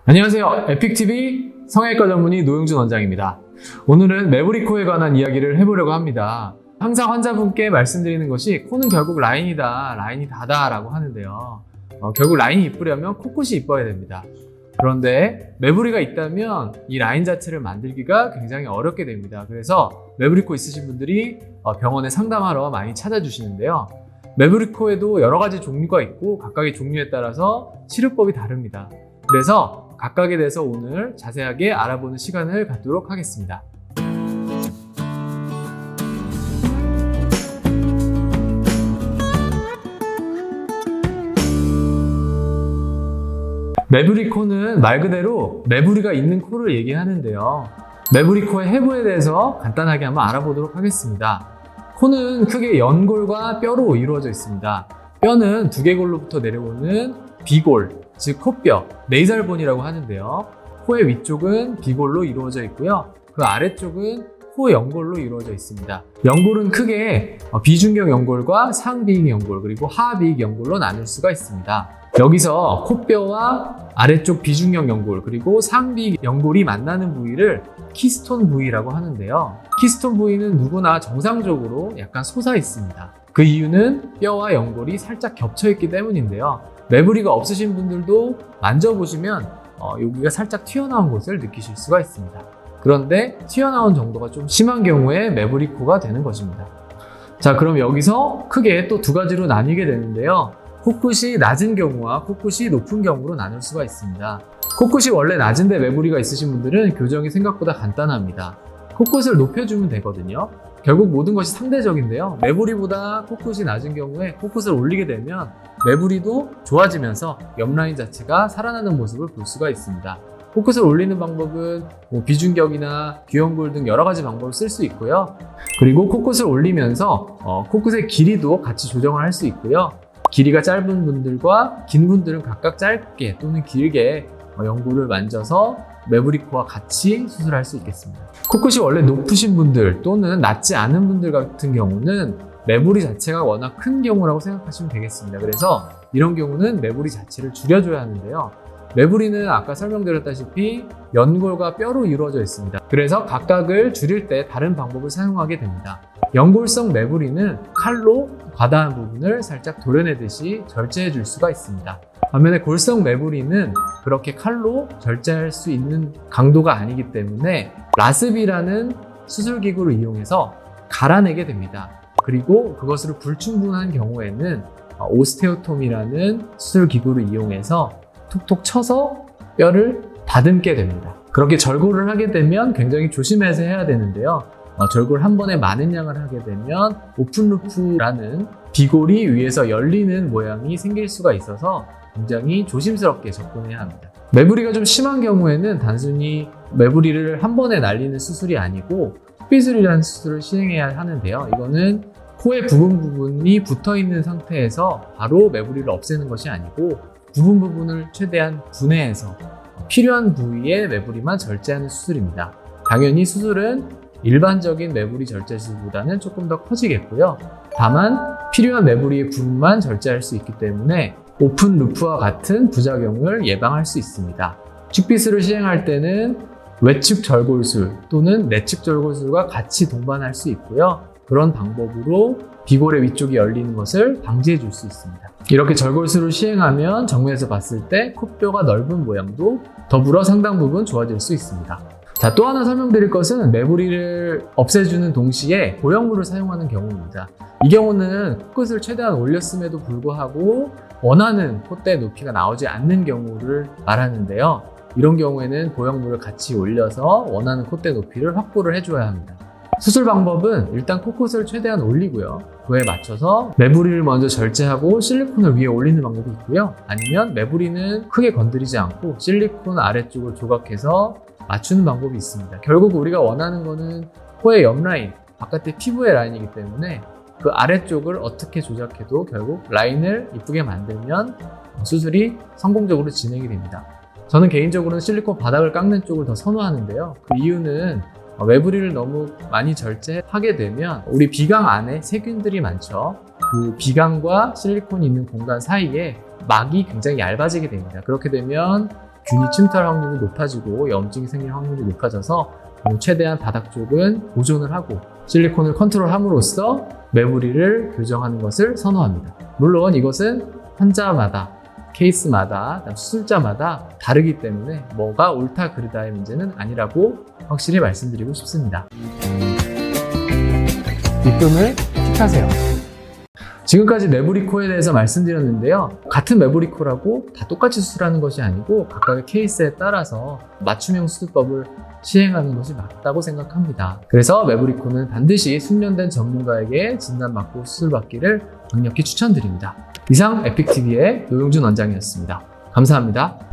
안녕하세요. 에픽TV 성형외과 전문의 노영준 원장입니다. 오늘은 매부리코에 관한 이야기를 해보려고 합니다. 항상 환자분께 말씀드리는 것이 코는 결국 라인이다, 라인이 다다 라고 하는데요. 결국 라인이 이쁘려면 코끝이 이뻐야 됩니다. 그런데 매부리가 있다면 이 라인 자체를 만들기가 굉장히 어렵게 됩니다. 그래서 매부리코 있으신 분들이 병원에 상담하러 많이 찾아주시는데요. 매부리코에도 여러 가지 종류가 있고 각각의 종류에 따라서 치료법이 다릅니다. 그래서 각각에 대해서 오늘 자세하게 알아보는 시간을 갖도록 하겠습니다. 매부리코는 말 그대로 매부리가 있는 코를 얘기하는데요. 매부리코의 해부에 대해서 간단하게 한번 알아보도록 하겠습니다. 코는 크게 연골과 뼈로 이루어져 있습니다. 뼈는 두개골로부터 내려오는 비골, 즉 코뼈, 네이살본이라고 하는데요. 코의 위쪽은 비골로 이루어져 있고요. 그 아래쪽은 코 연골로 이루어져 있습니다. 연골은 크게 비중격 연골과 상비익 연골 그리고 하비익 연골로 나눌 수가 있습니다. 여기서 코뼈와 아래쪽 비중격 연골 그리고 상비익 연골이 만나는 부위를 키스톤 부위라고 하는데요. 키스톤 부위는 누구나 정상적으로 약간 솟아 있습니다. 그 이유는 뼈와 연골이 살짝 겹쳐 있기 때문인데요. 매부리가 없으신 분들도 만져보시면 여기가 살짝 튀어나온 것을 느끼실 수가 있습니다. 그런데 튀어나온 정도가 좀 심한 경우에 매부리코가 되는 것입니다. 자, 그럼 여기서 크게 또 두 가지로 나뉘게 되는데요. 코끝이 낮은 경우와 코끝이 높은 경우로 나눌 수가 있습니다. 코끝이 원래 낮은데 매부리가 있으신 분들은 교정이 생각보다 간단합니다. 코끝을 높여주면 되거든요. 결국 모든 것이 상대적인데요. 매부리보다 코끝이 낮은 경우에 코끝을 올리게 되면 매부리도 좋아지면서 옆라인 자체가 살아나는 모습을 볼 수가 있습니다. 코끝을 올리는 방법은 비중격이나 귀연골 등 여러 가지 방법을 쓸 수 있고요. 그리고 코끝을 올리면서 코끝의 길이도 같이 조정을 할 수 있고요. 길이가 짧은 분들과 긴 분들은 각각 짧게 또는 길게 연골을 만져서 매부리코와 같이 수술할 수 있겠습니다. 코끝이 원래 높으신 분들 또는 낮지 않은 분들 같은 경우는 매부리 자체가 워낙 큰 경우라고 생각하시면 되겠습니다. 그래서 이런 경우는 매부리 자체를 줄여줘야 하는데요. 매부리는 아까 설명드렸다시피 연골과 뼈로 이루어져 있습니다. 그래서 각각을 줄일 때 다른 방법을 사용하게 됩니다. 연골성 매부리는 칼로 과다한 부분을 살짝 도려내듯이 절제해 줄 수가 있습니다. 반면에 골성 매부리는 그렇게 칼로 절제할 수 있는 강도가 아니기 때문에 라스비라는 수술기구를 이용해서 갈아내게 됩니다. 그리고 그것으로 불충분한 경우에는 오스테오톰이라는 수술기구를 이용해서 툭툭 쳐서 뼈를 다듬게 됩니다. 그렇게 절골을 하게 되면 굉장히 조심해서 해야 되는데요. 절골 한 번에 많은 양을 하게 되면 오픈루프라는 비골이 위에서 열리는 모양이 생길 수가 있어서 굉장히 조심스럽게 접근해야 합니다. 매부리가 좀 심한 경우에는 단순히 매부리를 한 번에 날리는 수술이 아니고 턱비술이라는 수술을 시행해야 하는데요. 이거는 코의 부분이 붙어있는 상태에서 바로 매부리를 없애는 것이 아니고 부분을 최대한 분해해서 필요한 부위의 매부리만 절제하는 수술입니다. 당연히 수술은 일반적인 매부리 절제 수술보다는 조금 더 커지겠고요. 다만 필요한 매부리의 부분만 절제할 수 있기 때문에 오픈 루프와 같은 부작용을 예방할 수 있습니다. 축비술을 시행할 때는 외측 절골술 또는 내측 절골술과 같이 동반할 수 있고요. 그런 방법으로 비골의 위쪽이 열리는 것을 방지해 줄 수 있습니다. 이렇게 절골술을 시행하면 정면에서 봤을 때 코뼈가 넓은 모양도 더불어 상당 부분 좋아질 수 있습니다. 자, 또 하나 설명드릴 것은 매부리를 없애주는 동시에 보형물을 사용하는 경우입니다. 이 경우는 코끝을 최대한 올렸음에도 불구하고 원하는 콧대 높이가 나오지 않는 경우를 말하는데요. 이런 경우에는 보형물을 같이 올려서 원하는 콧대 높이를 확보를 해줘야 합니다. 수술 방법은 일단 코끝을 최대한 올리고요. 그에 맞춰서 매부리를 먼저 절제하고 실리콘을 위에 올리는 방법이 있고요. 아니면 매부리는 크게 건드리지 않고 실리콘 아래쪽을 조각해서 맞추는 방법이 있습니다. 결국 우리가 원하는 거는 코의 옆라인, 바깥의 피부의 라인이기 때문에 그 아래쪽을 어떻게 조작해도 결국 라인을 이쁘게 만들면 수술이 성공적으로 진행이 됩니다. 저는 개인적으로는 실리콘 바닥을 깎는 쪽을 더 선호하는데요. 그 이유는 매부리를 너무 많이 절제하게 되면 우리 비강 안에 세균들이 많죠. 그 비강과 실리콘이 있는 공간 사이에 막이 굉장히 얇아지게 됩니다. 그렇게 되면 균이 침투할 확률이 높아지고 염증이 생길 확률이 높아져서 최대한 바닥 쪽은 보존을 하고 실리콘을 컨트롤함으로써 매부리를 교정하는 것을 선호합니다. 물론 이것은 환자마다, 케이스마다, 수술자마다 다르기 때문에 뭐가 옳다 그르다의 문제는 아니라고 확실히 말씀드리고 싶습니다. 입금을 틱하세요. 지금까지 매부리코에 대해서 말씀드렸는데요. 같은 매부리코라고 다 똑같이 수술하는 것이 아니고 각각의 케이스에 따라서 맞춤형 수술법을 시행하는 것이 맞다고 생각합니다. 그래서 매부리코는 반드시 숙련된 전문가에게 진단받고 수술받기를 강력히 추천드립니다. 이상 에픽TV의 노용준 원장이었습니다. 감사합니다.